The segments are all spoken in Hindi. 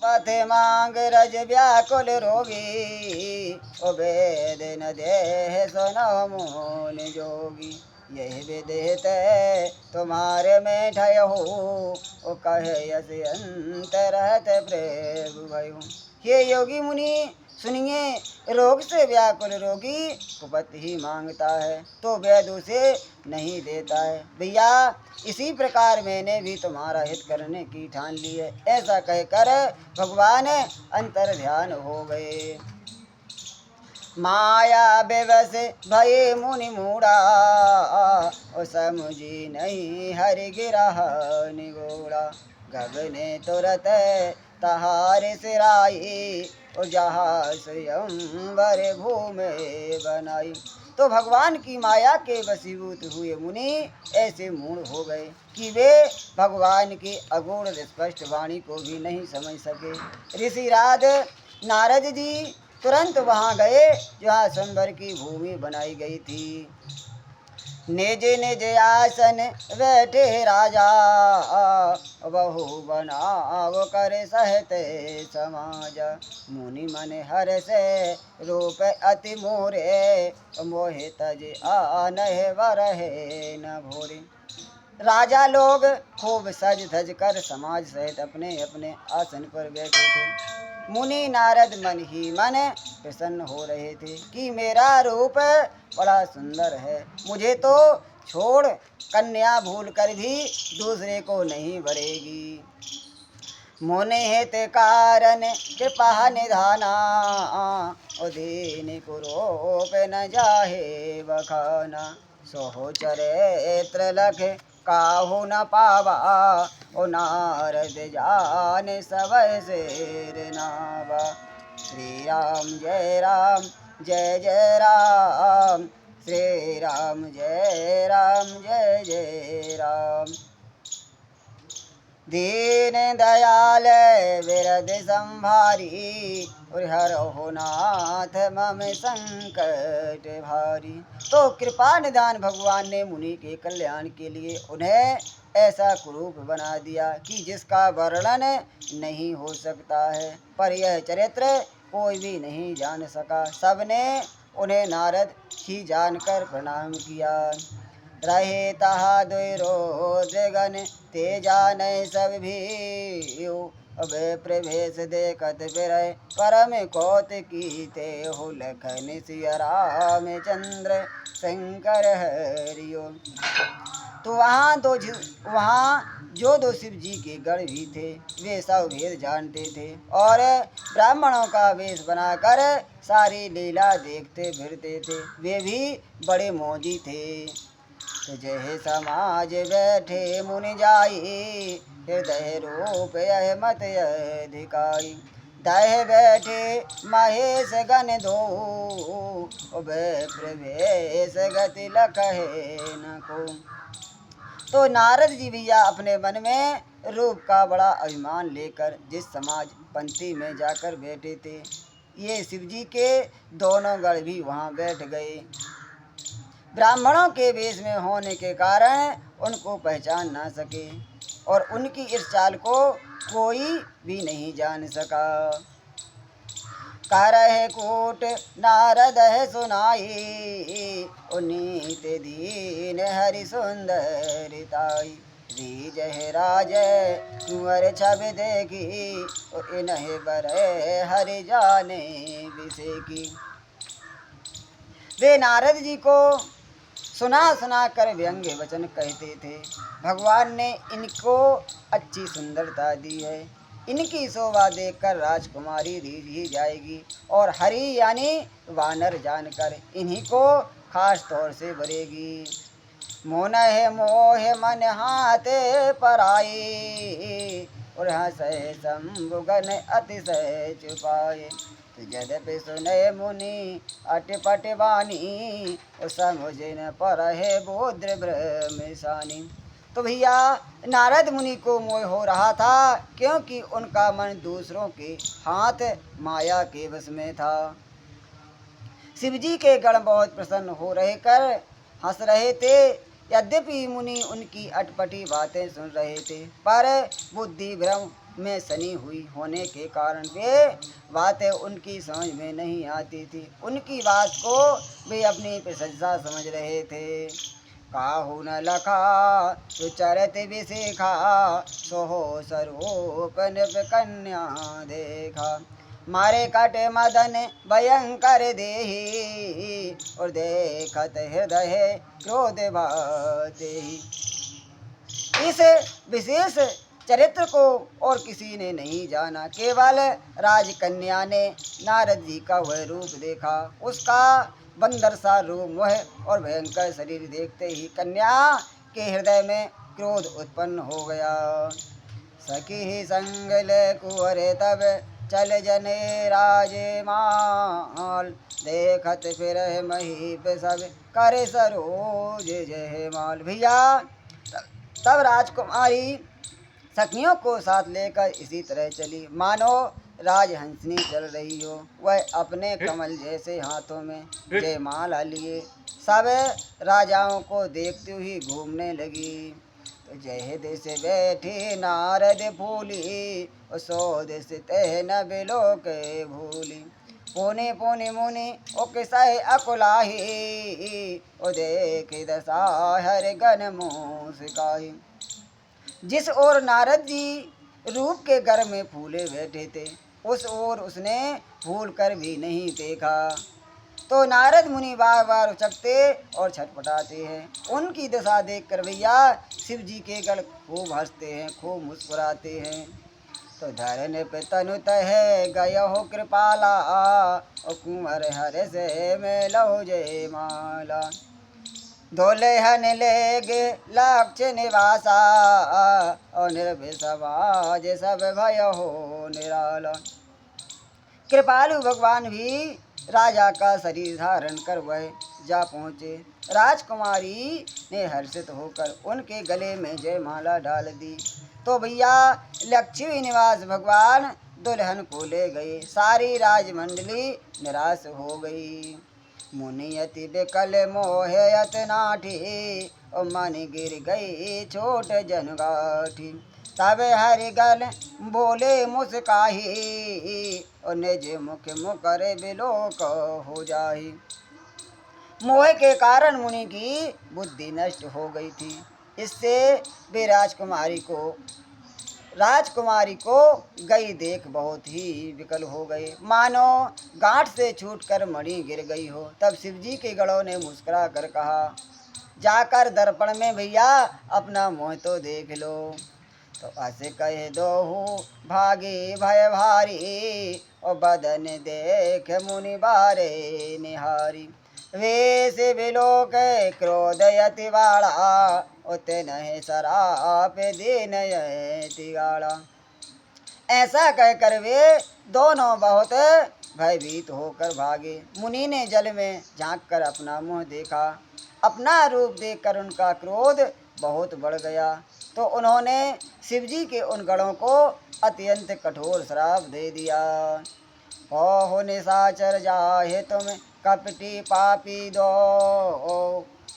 पथ मांग रज व्याकुल रोगी, ओ वेद न देह सुनो मुनि जोगी। यही विदित तुम्हारे में ठय हो, ओ कहे यस अंत रहत प्रभु भयो। हे योगी मुनि सुनिए, रोग से व्याकुल रोगी कुपथ ही मांगता है तो वैद उसे नहीं देता है। भैया इसी प्रकार मैंने भी तुम्हारा हित करने की ठान ली है। ऐसा कहकर भगवान अंतर ध्यान हो गए। माया बेबस भये मुनि मूढ़ा, ओ समुझी नहीं हरि गिरह निगोड़ा। गगने तुरत तहारे सिराई, और जहाँ स्वयंवर भूमि बनाई। तो भगवान की माया के वशीभूत हुए मुनि ऐसे मूढ़ हो गए कि वे भगवान की अगूढ़ स्पष्ट वाणी को भी नहीं समझ सके। ऋषिराज नारद जी तुरंत वहाँ गए जहाँ स्वयंवर की भूमि बनाई गई थी। निज निज आसन बैठे राजा, बहु बनाव कर सहते समाज। मुनि मन हर से रूप अति मोरे, मोहे तज आनह वरहे न भोरे। राजा लोग खूब सज धज कर समाज सहित अपने अपने आसन पर बैठे थे। मुनि नारद मन ही मन प्रसन्न हो रहे थे कि मेरा रूप बड़ा सुंदर है, मुझे तो छोड़ कन्या भूल कर भी दूसरे को नहीं भरेगी। मोने हित कारण कृपा निधाना, उदीन कुरूप न जाहे बखाना। सोहो चरित्र लख काहू न पावा, ओ नारद जान सब शेर नावा। श्री राम जय जय राम, श्री राम जय जय राम। दीन दयाल विरद संभारी, और हरहु नाथ मम संकट भारी। तो कृपा निदान भगवान ने मुनि के कल्याण के लिए उन्हें ऐसा कुरूप बना दिया कि जिसका वर्णन नहीं हो सकता है, पर यह चरित्र कोई भी नहीं जान सका। सबने उन्हें नारद ही जानकर प्रणाम किया। रहे तहा दुई रोद्रगण, ते जाने सब भी। अब प्रवेश देखत बिरय, परम कौतुकी ते हो। लखन सिया रामचंद्र शंकर हरिओ। तो वहाँ जो दो शिव जी के गण भी थे, वे सब भेद जानते थे और ब्राह्मणों का वेश बनाकर सारी लीला देखते फिरते थे। वे भी बड़े मौजी थे। जय समाज बैठे मुनि जाई, हृदय रूप यह मत अधिकाई। दह बैठे महेश गण दो, प्रवेश गति लखहे न को। तो नारद जी भैया अपने मन में रूप का बड़ा अभिमान लेकर जिस समाज पंक्ति में जाकर बैठे थे, ये शिव जी के दोनों गण भी वहाँ बैठ गए। ब्राह्मणों के वेश में होने के कारण उनको पहचान ना सके और उनकी इस चाल को कोई भी नहीं जान सका। करह कूट नारद है सुनाई, नीत दीन हरि सुंदरिताई। जय राज कुंवर छब देखी, इन्हें बर हरि जाने विषे की। वे नारद जी को सुना कर व्यंग्य वचन कहते थे। भगवान ने इनको अच्छी सुंदरता दी है, इनकी शोभा देखकर राजकुमारी रीझ जाएगी और हरि यानी वानर जानकर इन्हीं को खास तौर से भरेगी। मोन है मोह मन हाथ पराई, और हंसे शंभुगन अतिशय छुपाए। यद्यपि सुने मुनि अटपट वाणी, समुझ पर है बोद्र ब्रह्मशानी। तो भैया नारद मुनि को मोह हो रहा था क्योंकि उनका मन दूसरों के हाथ माया के वश में था। शिव जी के गण बहुत प्रसन्न हो रहे कर हंस रहे थे। यद्यपि मुनि उनकी अटपटी बातें सुन रहे थे, पर बुद्धि भ्रम में सनी हुई होने के कारण वे बातें उनकी समझ में नहीं आती थी। उनकी बात को वे अपनी प्रशंसा समझ रहे थे। काहू न लखा सुचरत विशिखा, सोहो स्वरूप नृप कन्या देखा। मारे कट मदन भयंकर देही, और देखत हृदय क्रोध भाते। इस विशेष चरित्र को और किसी ने नहीं जाना, केवल राजकन्या ने नारद जी का वह रूप देखा। उसका बंदर सा रूप वह और भयंकर शरीर देखते ही कन्या के हृदय में क्रोध उत्पन्न हो गया। सखी संग ले कुंवरे तब चल जने राजे माल, देखत फिर महीप सब करे सरोज जय माल। भैया तब राजकुमारी सखियों को साथ लेकर इसी तरह चली मानो राजहंसनी चल रही हो। वह अपने कमल जैसे हाथों में जयमाला लिए सब राजाओं को देखती हुई घूमने लगी। तो जय देश बैठी नारद फूली, सो देश तह न बिलो के भूली। पुनि पुनि मुनि ओ किसय अकुलाही, ओ देख दशा हर गन मुस्काई। जिस ओर नारद जी रूप के घर में फूले बैठे थे, उस ओर उसने भूल कर भी नहीं देखा। तो नारद मुनि बार बार उचकते और छटपटाते हैं। उनकी दशा देख कर भैया शिव जी के गढ़ खूब हंसते हैं, खूब मुस्कुराते हैं। तो धरन पे तनु तह गय हो कृपाला, और कुंवर हर से में लहो जय माला। धोलेहन लेग लक्ष्य निवासा, और निर्भय समाज सब भय हो निराला। कृपालु भगवान भी राजा का शरीर धारण कर वह जा पहुँचे। राजकुमारी ने हर्षित होकर उनके गले में जयमाला डाल दी। तो भैया लक्ष्मी निवास भगवान दुल्हन को ले गए। सारी राजमंडली निराश हो गई। मुनियति बिकल मोहयत नाठी, और मन गिर गई छोट जनगाठी। तब हरिगल बोले मुस्काही, और निज मुख मुकर बिलोक हो जाही। मोह के कारण मुनि की बुद्धि नष्ट हो गई थी। इससे वे राजकुमारी को गई देख बहुत ही विकल हो गए, मानो गांठ से छूटकर मणि गिर गई हो। तब शिवजी के गणों ने मुस्कुरा कर कहा, जाकर दर्पण में भैया अपना मुँह तो देख लो। तो ऐसे कहे दोहू भागे भय भारी, और बदन देख मुनि बारे निहारी। वेश बिलोक क्रोध यति बाड़ा, उते नहे सराप दीन यति गाड़ा। ऐसा कहकर वे दोनों बहुत भयभीत होकर भागे। मुनि ने जल में झांक कर अपना मुंह देखा। अपना रूप देखकर उनका क्रोध बहुत बढ़ गया। तो उन्होंने शिवजी के उन गणों को अत्यंत कठोर श्राप दे दिया। हो निशाचर जाहे तुम कपटी पापी दो,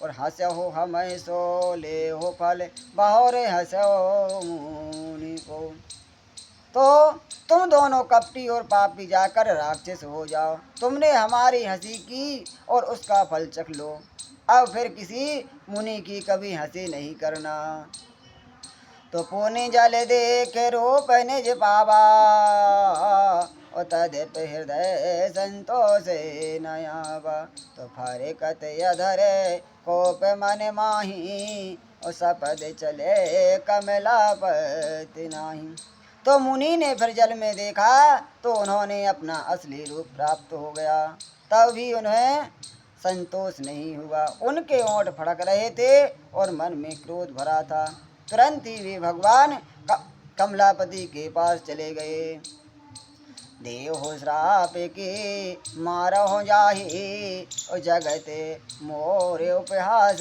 और हंसो हम सो ले हो फल बहुरे हंसो मुनि को। तो तुम दोनों कपटी और पापी जाकर राक्षस हो जाओ। तुमने हमारी हंसी की और उसका फल चख लो। अब फिर किसी मुनि की कभी हंसी नहीं करना। तो पुनि जल देख रूप निज पावा, और तदिप हृदय संतोष नयावा। तो फरे कत अधर कोप मन माही, और सपद चले कमलापति नाही। तो मुनि ने फिर जल में देखा तो उन्होंने अपना असली रूप प्राप्त हो गया। तब भी उन्हें संतोष नहीं हुआ। उनके ओंठ फड़क रहे थे और मन में क्रोध भरा था। तुरंत ही वे भगवान कमलापति के पास चले गए। देव हो श्राप के मारहो जाही, और जगत मोरे उपहास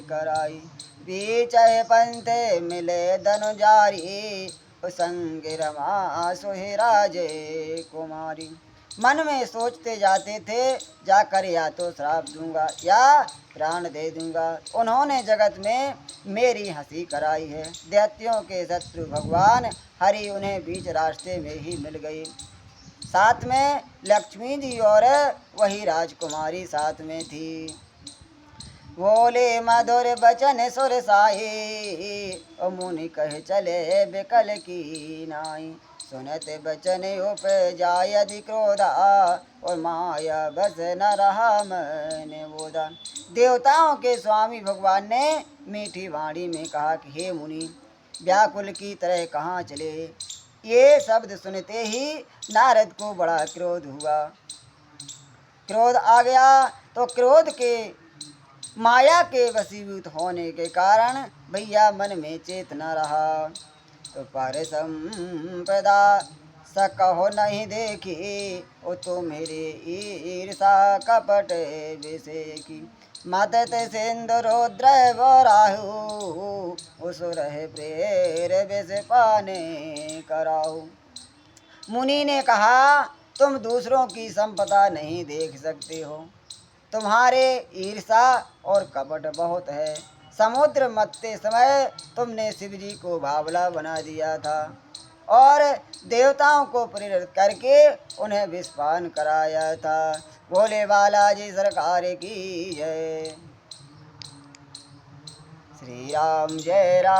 कराई। बीच पंथ मिले धनु जारी, संग रमा सोहे राजे कुमारी। मन में सोचते जाते थे, जाकर या तो श्राप दूंगा या प्राण दे दूंगा। उन्होंने जगत में मेरी हंसी कराई है। दैत्यों के शत्रु भगवान हरि उन्हें बीच रास्ते में ही मिल गई। साथ में लक्ष्मी जी और वही राजकुमारी साथ में थी। बोले मधुर बचन सुर साई, ओ मुनि कह चले बिकल की नाई। सुनत बचन उपजा यदि क्रोधा, और माया बस न रहा मन बोधा। देवताओं के स्वामी भगवान ने मीठी वाणी में कहा कि हे मुनि, व्याकुल की तरह कहाँ चले। ये शब्द सुनते ही नारद को बड़ा क्रोध हुआ। क्रोध आ गया तो क्रोध के माया के वशीभूत होने के कारण भैया मन में चेतना रहा। तो पर संपदा सकहो नहीं देखी, ओ तो मेरे ईर्षा कपट विषे की। मदत सिंधुरुद्र राहु, उसुर प्रेर विष पाने कराहु। मुनि ने कहा, तुम दूसरों की संपदा नहीं देख सकते हो, तुम्हारे ईर्षा और कपट बहुत है। समुद्र मथते समय तुमने शिव जी को बावला बना दिया था और देवताओं को प्रेरित करके उन्हें विषपान कराया था। भोले बालाजी सरकार की जय। श्री राम जय राम।